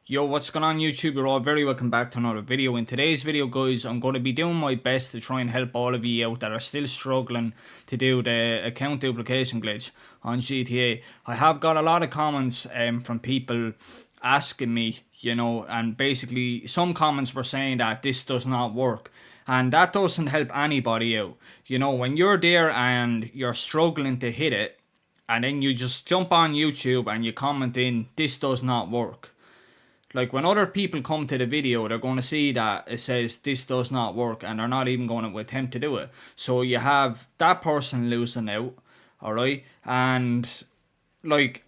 Yo, what's going on YouTube? You're all very welcome back to another video. In today's video, guys, I'm going to be doing my best to try and help all of you out that are still struggling to do the account duplication glitch on GTA. I have got a lot of comments from people asking me, and basically some comments were saying that this does not work. And that doesn't help anybody out. When you're there and you're struggling to hit it, and then you just jump on YouTube and you comment in, this does not work. Like, when other people come to the video, they're going to see that it says this does not work and they're not even going to attempt to do it. So you have that person losing out, alright? And, like,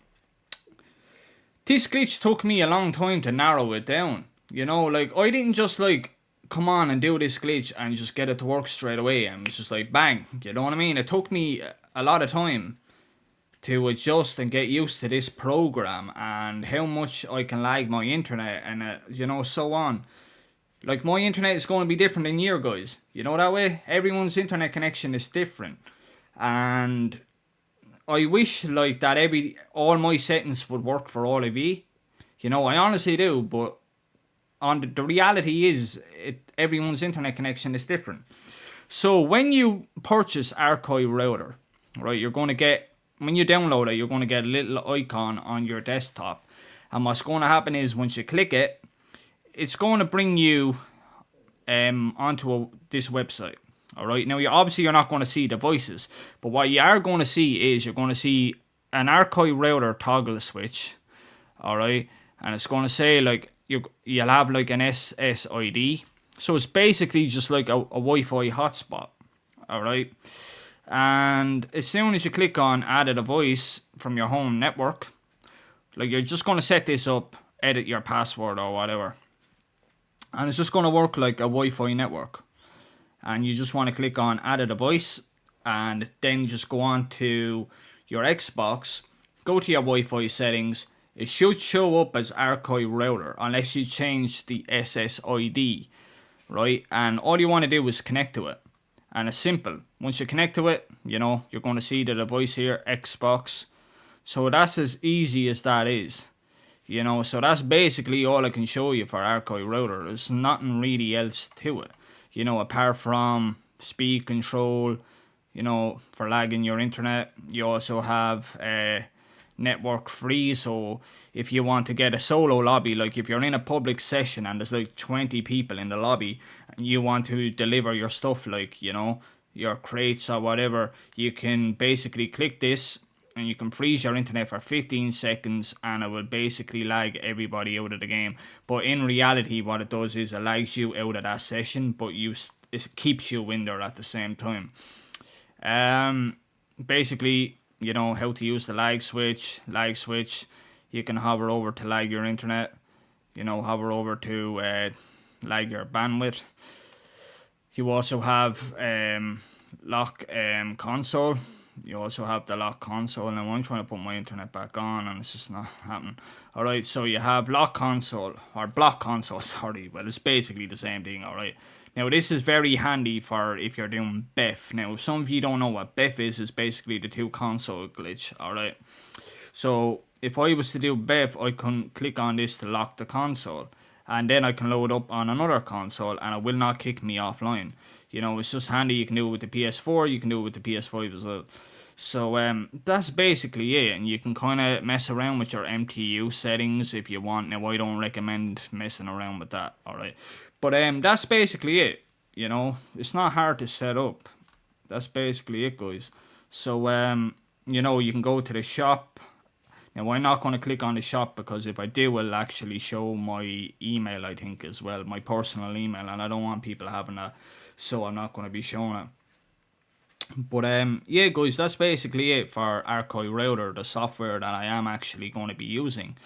this glitch took me a long time to narrow it down. Like, I didn't just, like, come on and do this glitch and just get it to work straight away. And it's just like, bang, you know what I mean? It took me a lot of time to adjust and get used to this program and how much I can lag my internet and so on. Like, my internet is going to be different than your guys. That way? Everyone's internet connection is different. And I wish like that all my settings would work for all of you. I honestly do, but the reality is everyone's internet connection is different. So when you purchase Arcai router, right, you're going to get, when you download it, you're going to get a little icon on your desktop. And what's going to happen is once you click it, it's going to bring you onto this website. Alright, now you're not going to see the voices, but what you are going to see is you're going to see an Arcai router toggle switch. Alright, and it's going to say like you'll have like an SSID. So it's basically just like a Wi-Fi hotspot. Alright. And as soon as you click on add a device from your home network, like, you're just going to set this up, edit your password or whatever, and it's just going to work like a Wi-Fi network. And you just want to click on add a device, and then just go on to your Xbox, go to your Wi-Fi settings. It should show up as Arcai router unless you change the SSID, right? And all you want to do is connect to it. And it's simple. Once you connect to it, you're going to see the device here, Xbox. So that's as easy as that is. So that's basically all I can show you for Arcai router. There's nothing really else to it. Apart from speed control, for lagging your internet. You also have network free, so if you want to get a solo lobby, like if you're in a public session and there's like 20 people in the lobby and you want to deliver your stuff, like your crates or whatever, you can basically click this and you can freeze your internet for 15 seconds and it will basically lag everybody out of the game. But in reality, what it does is it lags you out of that session, but it keeps you in there at the same time. Basically, how to use the lag switch. You can hover over to lag your internet. Hover over to lag your bandwidth. You also have lock console. You also have the lock console. Now I'm trying to put my internet back on and it's just not happening. Alright, so you have lock console, or block console, sorry. Well, it's basically the same thing, alright. Now this is very handy for if you're doing BEF. Now if some of you don't know what BEF is basically the two console glitch, alright. So if I was to do BEF, I can click on this to lock the console. And then I can load up on another console and it will not kick me offline. It's just handy. You can do it with the PS4, you can do it with the PS5 as well. So that's basically it, and you can kind of mess around with your MTU settings if you want. Now I don't recommend messing around with that, alright. But that's basically it. It's not hard to set up. That's basically it, guys. So you can go to the shop. Now I'm not going to click on the shop because if I do, it'll actually show my email, I think, as well, my personal email, and I don't want people having that, so I'm not going to be showing it. But yeah, guys, that's basically it for Arcai router, the software that I am actually going to be using.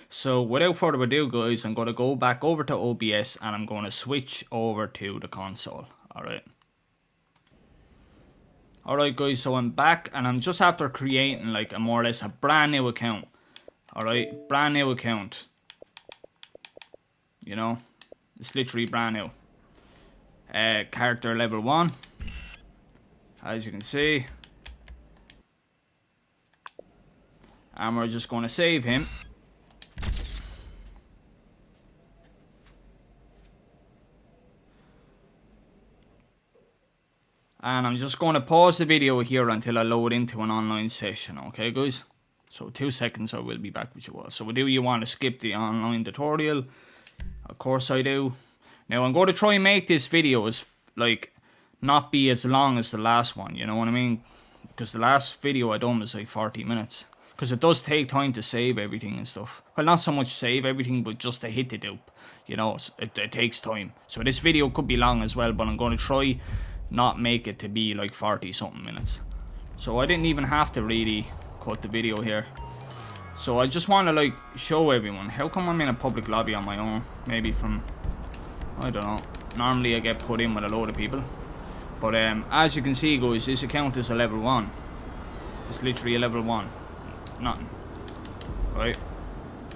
So without further ado, guys, I'm going to go back over to OBS and I'm going to switch over to the console. Alright guys, so I'm back and I'm just after creating like a more or less a brand new account. Alright, brand new account. It's literally brand new. Character level 1. As you can see. And we're just going to save him. And I'm just going to pause the video here until I load into an online session, okay guys? So 2 seconds, I will be back with you all. So do you want to skip the online tutorial? Of course I do. Now I'm going to try and make this video as, like, not be as long as the last one, you know what I mean? Because the last video I done was like 40 minutes. Because it does take time to save everything and stuff. Well, not so much save everything, but just to hit the dupe. You know, it takes time. So this video could be long as well, but I'm going to try not make it to be like 40 something minutes. So I didn't even have to really cut the video here. So I just want to like show everyone. How come I'm in a public lobby on my own? Maybe from, I don't know. Normally I get put in with a load of people. But as you can see guys, this account is a level 1. It's literally a level 1. Nothing. Right?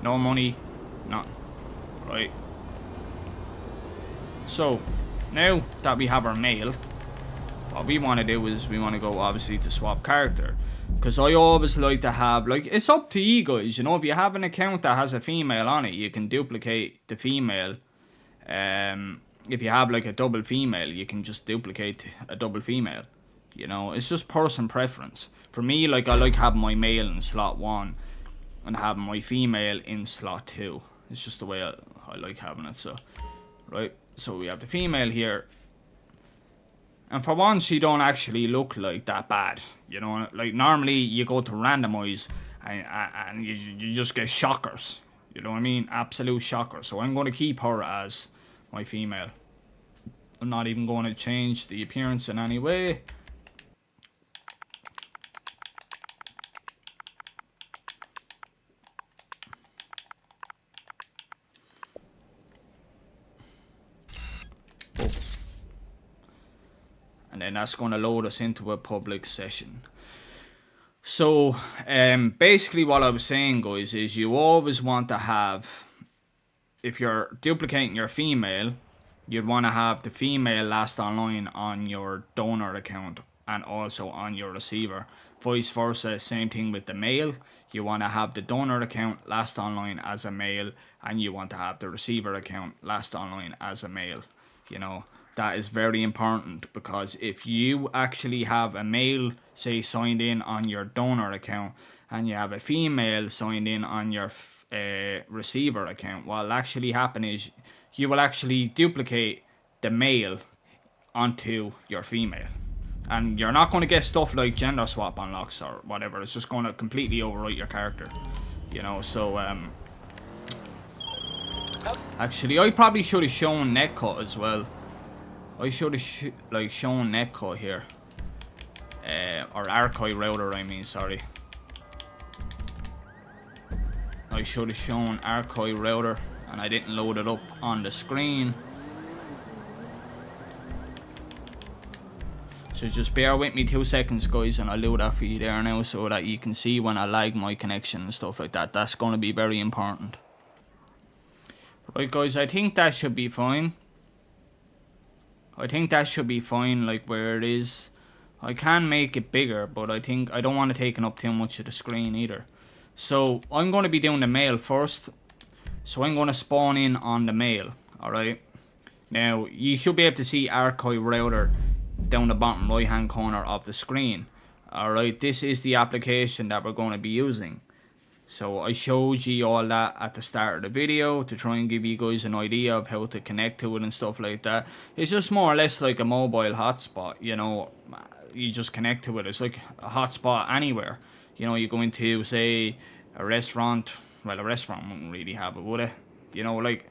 No money. Nothing. Right? So, now that we have our mail, what we want to do is we want to go obviously to swap character. Because I always like to have, like, it's up to you guys, you know, if you have an account that has a female on it, you can duplicate the female. If you have like a double female, you can just duplicate a double female. You know, it's just person preference. For me, like, I like having my male in slot 1 and having my female in slot 2. It's just the way I like having it. So, right, so we have the female here. And for once, she don't actually look like that bad. You know, like normally you go to randomize and you just get shockers. You know what I mean? Absolute shockers. So I'm going to keep her as my female. I'm not even going to change the appearance in any way. Oh. And then that's going to load us into a public session. So basically what I was saying guys is you always want to have, if you're duplicating your female, you'd want to have the female last online on your donor account and also on your receiver. Vice versa, same thing with the male. You want to have the donor account last online as a male, and you want to have the receiver account last online as a male. You know, that is very important, because if you actually have a male, say, signed in on your donor account, and you have a female signed in on your receiver account, what'll actually happen is you will actually duplicate the male onto your female. And you're not going to get stuff like gender swap unlocks or whatever. It's just going to completely overwrite your character. You know, so actually I probably should have shown netcut as well. I should have like shown netcut here. Or Arcai router, I mean, sorry. I should have shown Arcai router, and I didn't load it up on the screen. So just bear with me 2 seconds guys, and I'll do that for you there now, so that you can see when I lag my connection and stuff like that. That's going to be very important. Right guys, I think that should be fine. I think that should be fine, like where it is. I can make it bigger, but I think I don't want to take up too much of the screen either. So I'm going to be doing the male first. So I'm going to spawn in on the male. Alright. Now you should be able to see Arcai router down the bottom right hand corner of the screen. Alright, this is the application that we're going to be using. So I showed you all that at the start of the video to try and give you guys an idea of how to connect to it and stuff like that. It's just more or less like a mobile hotspot, you know. You just connect to it. It's like a hotspot anywhere. You know, you go into, say, a restaurant. Well, a restaurant wouldn't really have it, would it? You know, like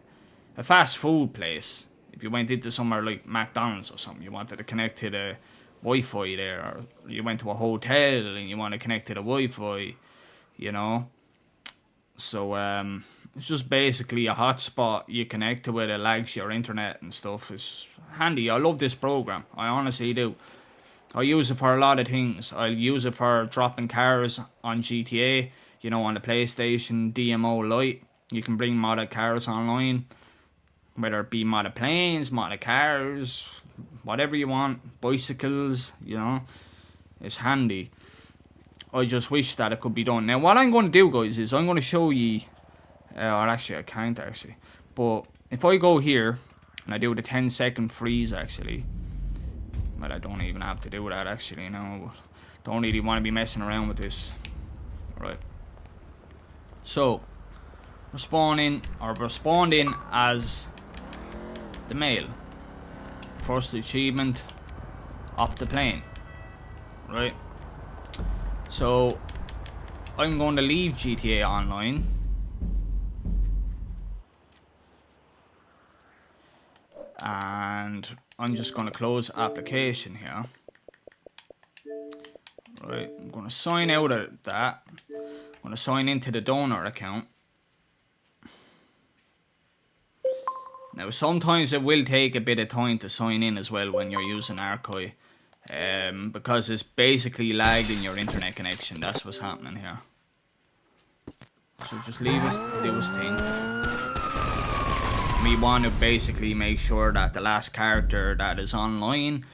a fast food place. If you went into somewhere like McDonald's or something, you wanted to connect to the Wi-Fi there. Or you went to a hotel and you want to connect to the Wi-Fi, you know. So it's just basically a hotspot. You connect to it, it lags your internet and stuff. It's handy. I love this program. I honestly do. I use it for a lot of things. I'll use it for dropping cars on GTA, you know, on the PlayStation DMO Lite. You can bring modded cars online, whether it be modded planes, modded cars, whatever you want, bicycles, you know. It's handy. I just wish that it could be done. Now, what I'm going to do, guys, is I'm going to show you, or actually, I can't actually, but if I go here, and I do the 10-second freeze, actually, Well, I don't even have to do that actually now. Don't really want to be messing around with this. Right. So, respond in as the male. First achievement off the plane. Right. So, I'm going to leave GTA Online. And I'm just going to close application here. Right, I'm going to sign out of that. I'm going to sign into the donor account. Now, sometimes it will take a bit of time to sign in as well when you're using Arcai. Because it's basically lagged in your internet connection. That's what's happening here. So just leave us do his thing. We want to basically make sure that the last character that is online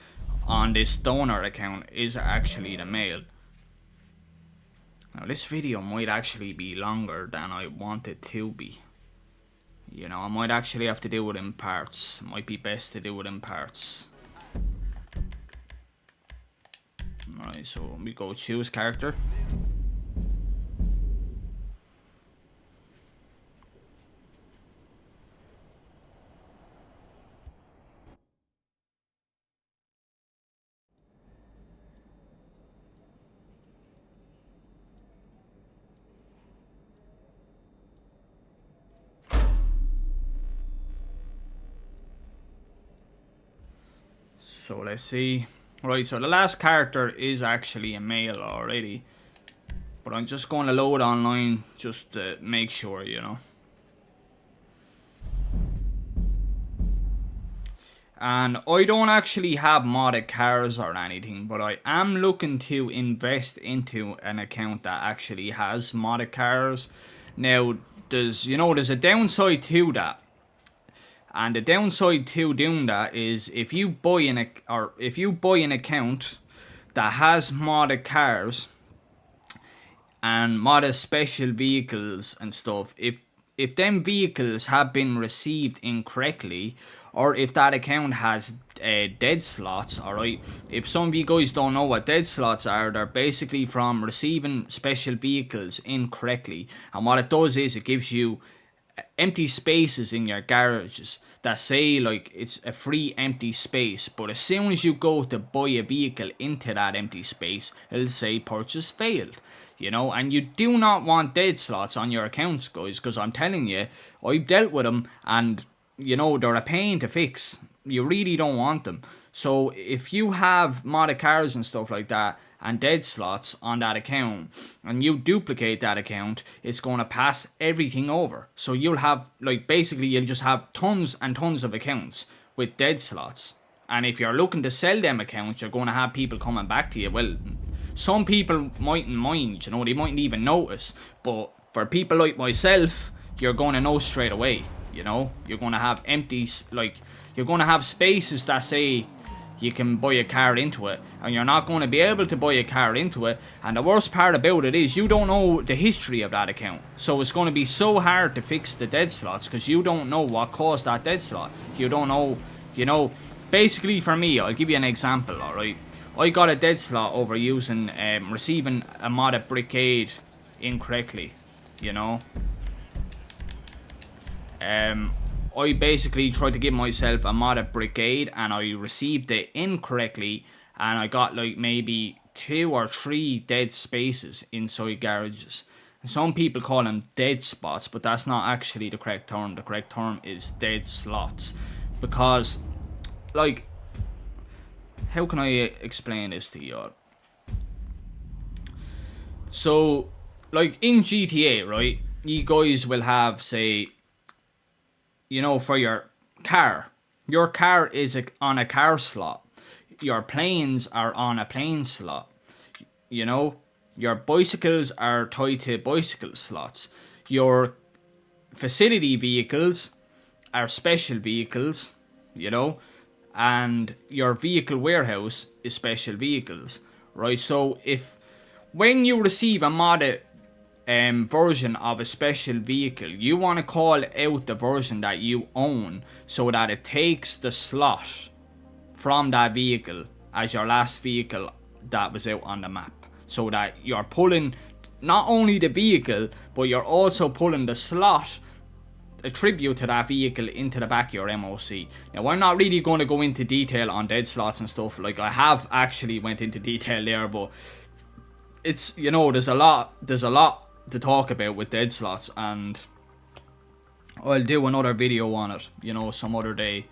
on this donor account is actually the male. Now this video might actually be longer than I want it to be. You know, I might actually have to do it in parts. It might be best to do it in parts. Alright, so we go choose character. So let's see. Right, so the last character is actually a male already. But I'm just going to load online just to make sure, you know. And I don't actually have modded cars or anything, but I am looking to invest into an account that actually has modded cars. Now, there's a downside to that. And the downside to doing that is if you buy an account that has modded cars and modded special vehicles and stuff, if them vehicles have been received incorrectly, or if that account has dead slots, alright, if some of you guys don't know what dead slots are, they're basically from receiving special vehicles incorrectly. And what it does is it gives you empty spaces in your garages that say like it's a free empty space, but as soon as you go to buy a vehicle into that empty space, it'll say purchase failed, you know. And you do not want dead slots on your accounts, guys, because I'm telling you, I've dealt with them and you know they're a pain to fix. You really don't want them. So if you have modded cars and stuff like that and dead slots on that account and you duplicate that account, it's going to pass everything over. So you'll have, like, basically you'll just have tons and tons of accounts with dead slots. And if you're looking to sell them accounts, you're going to have people coming back to you. Well, some people mightn't mind, you know, they mightn't even notice. But for people like myself, you're going to know straight away, you know. You're going to have empties, like, you're going to have spaces that say you can buy a car into it, and you're not going to be able to buy a car into it. And the worst part about it is you don't know the history of that account, so it's going to be so hard to fix the dead slots because you don't know what caused that dead slot. You don't know, you know. Basically, for me, I'll give you an example. All right, I got a dead slot over using receiving a modded brigade incorrectly, you know. I basically tried to give myself a modded brigade and I received it incorrectly, and I got like maybe 2 or 3 dead spaces inside garages. Some people call them dead spots, but that's not actually the correct term. The correct term is dead slots. Because, like, how can I explain this to you all? So, like in GTA, right, you guys will have, say, you know, for your car is on a car slot. Your planes are on a plane slot. You know, your bicycles are tied to bicycle slots. Your facility vehicles are special vehicles, you know, and your vehicle warehouse is special vehicles, right? So when you receive a modded version of a special vehicle, you want to call out the version that you own so that it takes the slot from that vehicle as your last vehicle that was out on the map. So that you're pulling not only the vehicle, but you're also pulling the slot attribute to that vehicle into the back of your MOC. Now, I'm not really going to go into detail on dead slots and stuff. Like, I have actually went into detail there, but it's, you know, there's a lot to talk about with dead slots, and I'll do another video on it, you know, some other day,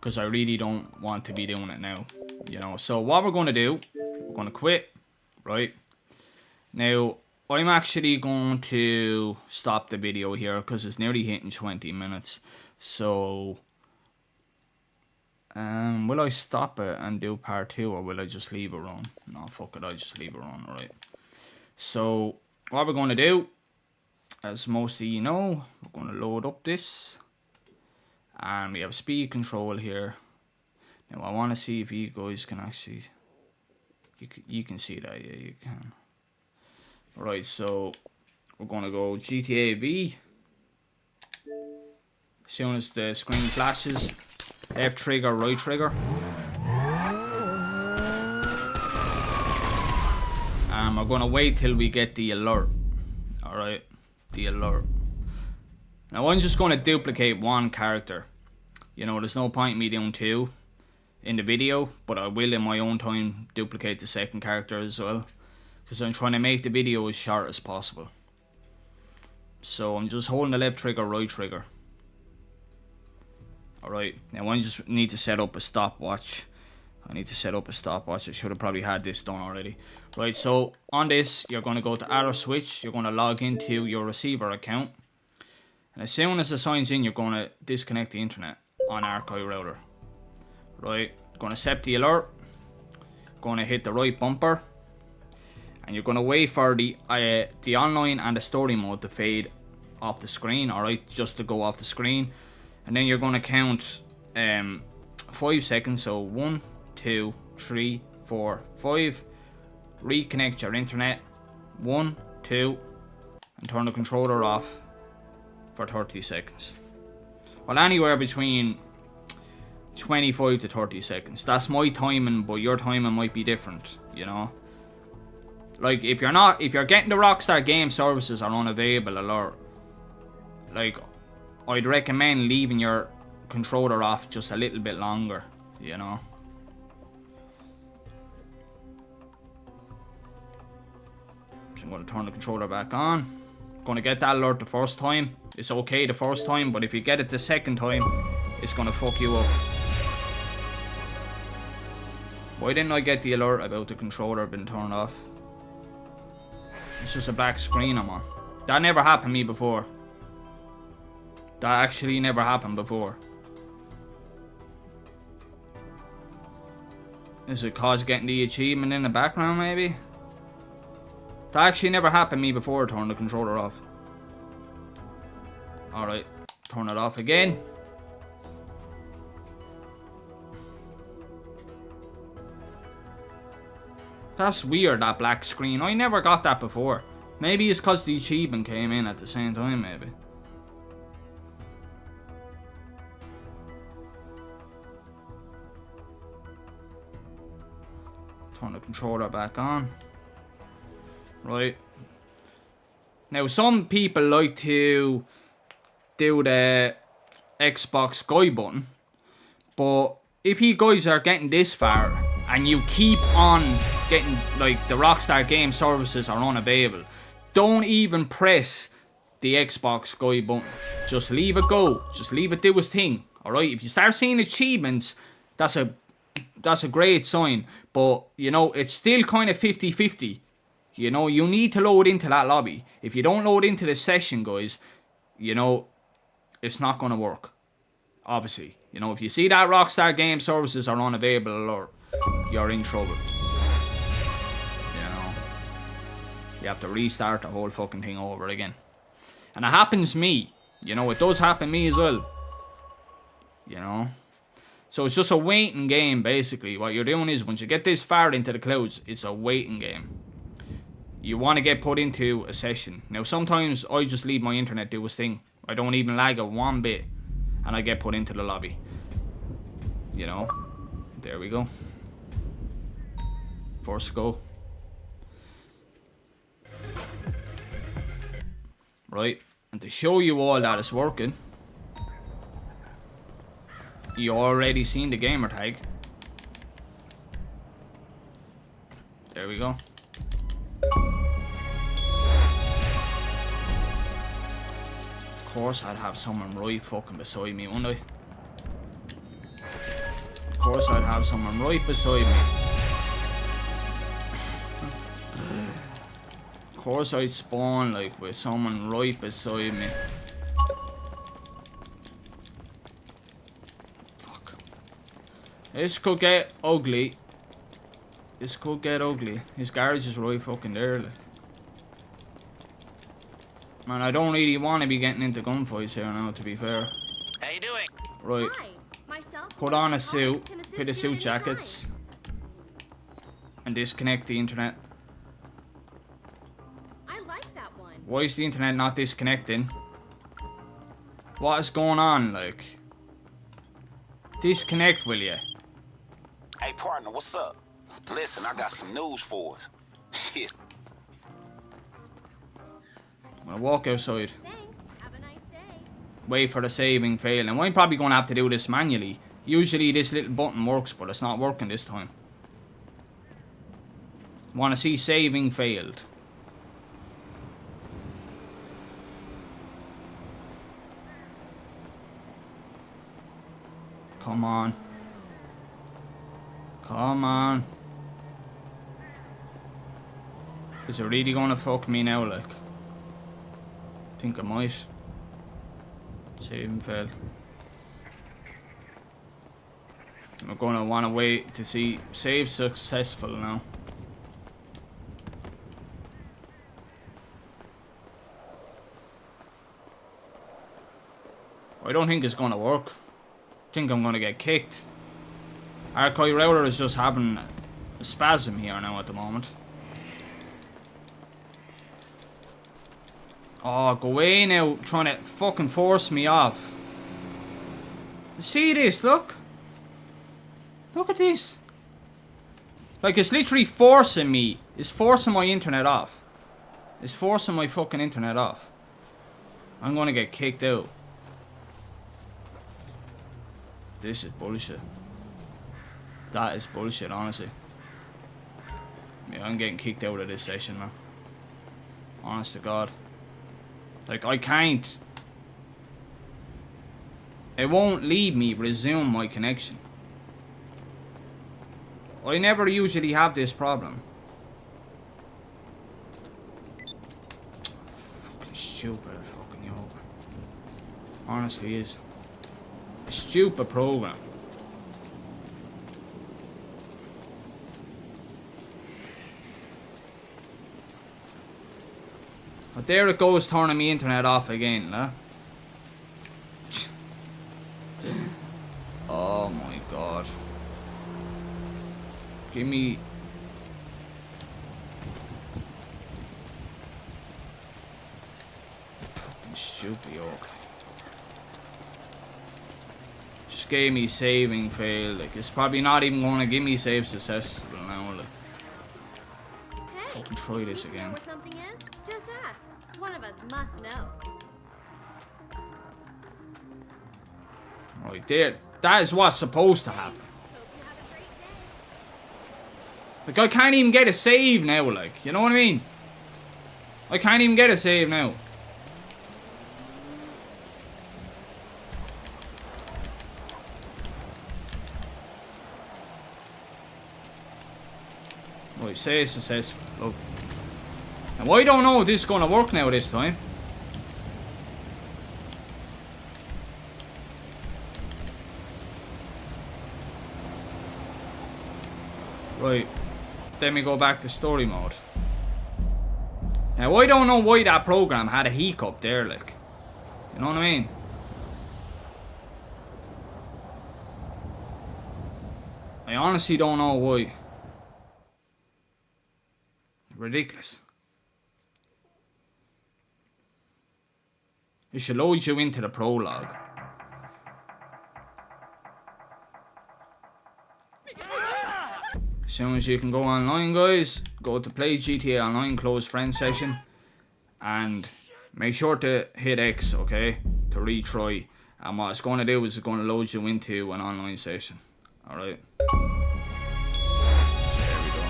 because I really don't want to be doing it now, you know. So what we're going to do, we're going to quit, right? Now, I'm actually going to stop the video here because it's nearly hitting 20 minutes. So, will I stop it and do part 2, or will I just leave it run? No, fuck it, I'll just leave it run, right? So, what we're going to do, as most of you know, we're going to load up this. And we have speed control here. Now, I want to see if you guys can actually... You can see that, yeah, you can. Right, so we're going to go GTA V. As soon as the screen flashes, left trigger, right trigger. And we're going to wait till we get the alert. Alright, the alert. Now I'm just going to duplicate one character. You know, there's no point in me doing 2 in the video, but I will in my own time duplicate the second character as well. Because I'm trying to make the video as short as possible. So I'm just holding the left trigger, right trigger. Alright, now I just need to set up a stopwatch. I should have probably had this done already. Right, so on this, you're going to go to arrow switch. You're going to log into your receiver account. And as soon as it signs in, you're going to disconnect the internet on Arcai router. Right, going to set the alert. Going to hit the right bumper. And you're going to wait for the online and the story mode to fade off the screen, alright, just to go off the screen. And then you're going to count 5 seconds, so 1, 2, 3, 4, 5. Reconnect your internet, 1, 2, and turn the controller off for 30 seconds. Well, anywhere between 25 to 30 seconds. That's my timing, but your timing might be different, you know. Like, if you're getting the Rockstar Game Services are unavailable alert, like, I'd recommend leaving your controller off just a little bit longer, you know. So I'm going to turn the controller back on. Going to get that alert the first time. It's okay the first time, but if you get it the second time, it's going to fuck you up. Why didn't I get the alert about the controller being turned off? It's just a black screen I'm on. That never happened to me before. That actually never happened before. Is it cause getting the achievement in the background maybe? That actually never happened to me before, turn the controller off. Alright, turn it off again. That's weird, that black screen. I never got that before. Maybe it's because the achievement came in at the same time, maybe. Turn the controller back on. Right. Now, some people like to do the Xbox guide button. But if you guys are getting this far and you keep on getting, like, the Rockstar Game Services are unavailable, don't even press the Xbox guide button. Just leave it go. Just leave it do its thing. Alright? If you start seeing achievements, that's a great sign. But, you know, it's still kind of 50-50. You know, you need to load into that lobby. If you don't load into the session, guys, you know, it's not going to work. Obviously. You know, if you see that Rockstar Game Services are unavailable alert, you're in trouble. You know, you have to restart the whole fucking thing over again. And it happens to me. You know, it does happen to me as well. You know. So it's just a waiting game, basically. What you're doing is, once you get this far into the clouds, it's a waiting game. You want to get put into a session. Now, sometimes I just leave my internet do its thing. I don't even lag it one bit. And I get put into the lobby. You know. There we go. First go. Right, and to show you all that it's working, you already seen the gamer tag. There we go. Of course I'd have someone right fucking beside me, wouldn't I? Of course I'd have someone right beside me. Of course I'd spawn like with someone right beside me. Fuck. This could get ugly. This could get ugly. His garage is right fucking there, like. Man, I don't really want to be getting into gunfights here now, to be fair. How you doing? Right. Hi, myself, Put on a suit, can assist fit the you suit anytime. jackets, and disconnect the internet. I like that one. Why is the internet not disconnecting? What is going on, like? Disconnect, will ya? Hey, partner, what's up? Listen, I got some news for us. Shit. I'm gonna walk outside. Thanks. Have a nice day. Wait for the saving fail. And I'm probably gonna have to do this manually. Usually this little button works, but it's not working this time. Wanna see saving failed. Come on. Come on. Is it really gonna fuck me now, like? Think I might. Saving failed. I'm gonna wanna wait to see save successful now. I don't think it's gonna work. I think I'm gonna get kicked. Arcai router is just having a spasm here now at the moment. Oh, go away now, trying to fucking force me off. See this, look. Look at this. Like, it's literally forcing me. It's forcing my internet off. It's forcing my fucking internet off. I'm gonna get kicked out. This is bullshit. That is bullshit, honestly. Yeah, I'm getting kicked out of this session, man. Honest to God. Like, I can't. It won't leave me resume my connection. I never usually have this problem. Fucking stupid fucking yoga. Honestly is. A stupid program. But there it goes, turning me internet off again, huh? Oh my god. Give me... Fucking stupid, okay. Just gave me saving fail, like, it's probably not even gonna give me save successful now, like. Hey, Fucking try this need to know again. where something is? Just ask. One of us must know. Right there. That is what's supposed to happen. Hope you have a great day. Like, I can't even get a save now, like. You know what I mean? I can't even get a save now. Right, save successful. Look. Now, I don't know if this is going to work now this time. Right. Then we go back to story mode. Now, I don't know why that program had a hiccup there, like. You know what I mean? I honestly don't know why. Ridiculous. It should load you into the prologue. As soon as you can go online, guys, go to play GTA Online closed friend session, and make sure to hit X, okay, to retry. And what it's going to do is it's going to load you into an online session. Alright. There we go.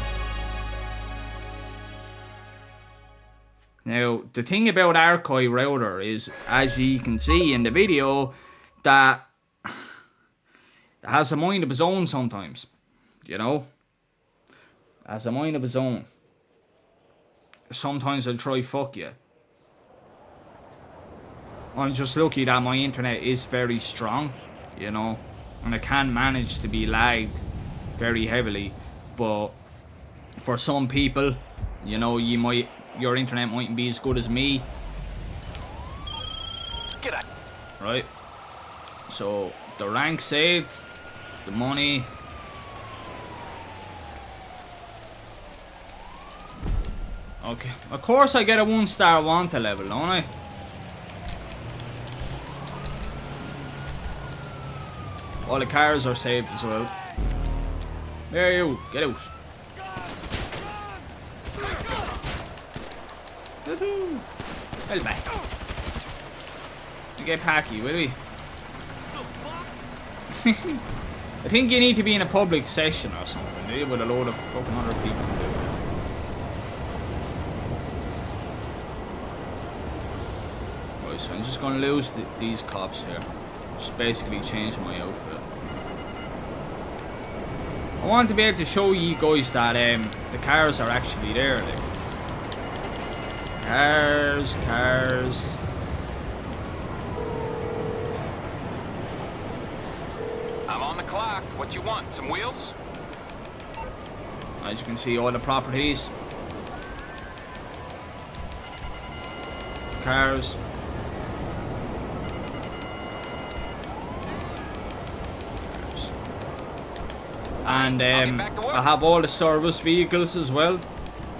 Now, the thing about Arcai router is, as you can see in the video, that it has a mind of its own sometimes. You know? Has a mind of its own. Sometimes I'll try fuck you. I'm just lucky that my internet is very strong, you know, and it can manage to be lagged very heavily. But for some people, you know, your internet mightn't be as good as me. Get out. Right? So the rank saved, the money. Okay, of course I get a 1-star Wanta level, don't I? All the cars are saved as well. There you, get out. Woohoo! Well back. We get packy, will we? I think you need to be in a public session or something, do you? With a load of fucking other people to do it. Right, so I'm just gonna lose these cops here. Just basically change my outfit. I want to be able to show you guys that the cars are actually there. Like. Cars. I'm on the clock. What you want? Some wheels? As you can see, all the properties. Cars. And I have all the service vehicles as well.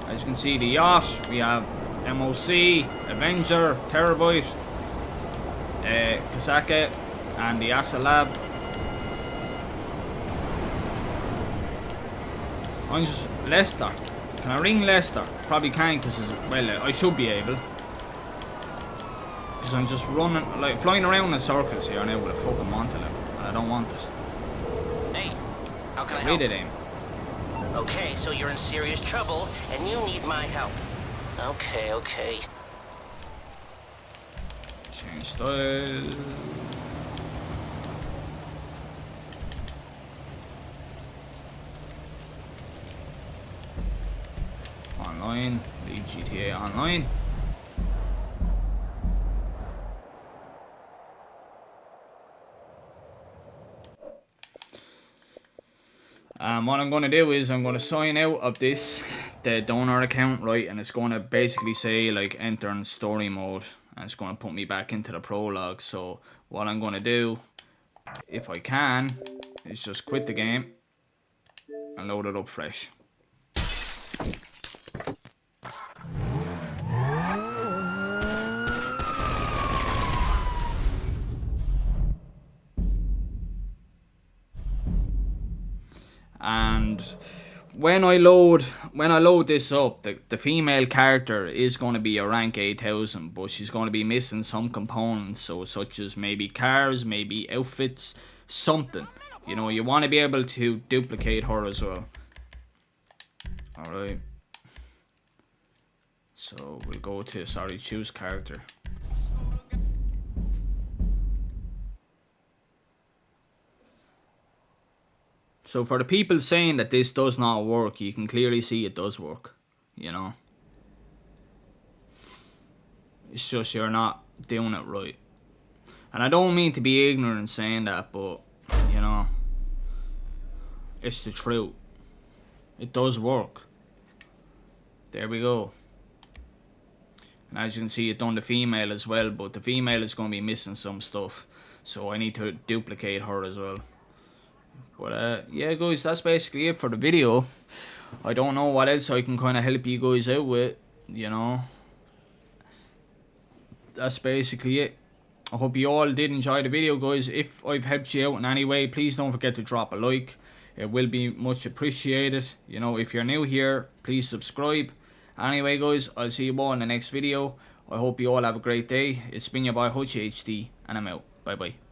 As you can see, the yacht, we have MOC, Avenger, Terabyte, Kasaka, and the Asa Lab. I'm just Lester. Can I ring Lester? Probably can't, because well, I should be able. Because I'm just running, like flying around in circles here now with a fucking Wanta level. And I don't want it. How can I Read help? it, aim. Okay, so you're in serious trouble, and you need my help. Okay. Change style. Online. Leave GTA Online. What I'm going to do is I'm going to sign out of this, the donor account, right, and it's going to basically say like enter in story mode, and it's going to put me back into the prologue. So what I'm going to do, if I can, is just quit the game and load it up fresh. And when I load this up, the female character is going to be a rank 8000, but she's going to be missing some components, so such as maybe cars, maybe outfits, something. You know, you want to be able to duplicate her as well. Alright. So we'll go to, choose character. So for the people saying that this does not work, you can clearly see it does work, you know. It's just you're not doing it right. And I don't mean to be ignorant saying that, but, you know, it's the truth. It does work. There we go. And as you can see, it done the female as well, but the female is going to be missing some stuff. So I need to duplicate her as well. But yeah guys, that's basically it for the video. I don't know what else I can kind of help you guys out with, you know. That's basically it. I hope you all did enjoy the video, guys. If I've helped you out in any way, please don't forget to drop a like. It will be much appreciated. You know, if you're new here, please subscribe. Anyway, guys, I'll see you all in the next video. I hope you all have a great day. It's been your boy Hutch HD, and I'm out. Bye bye.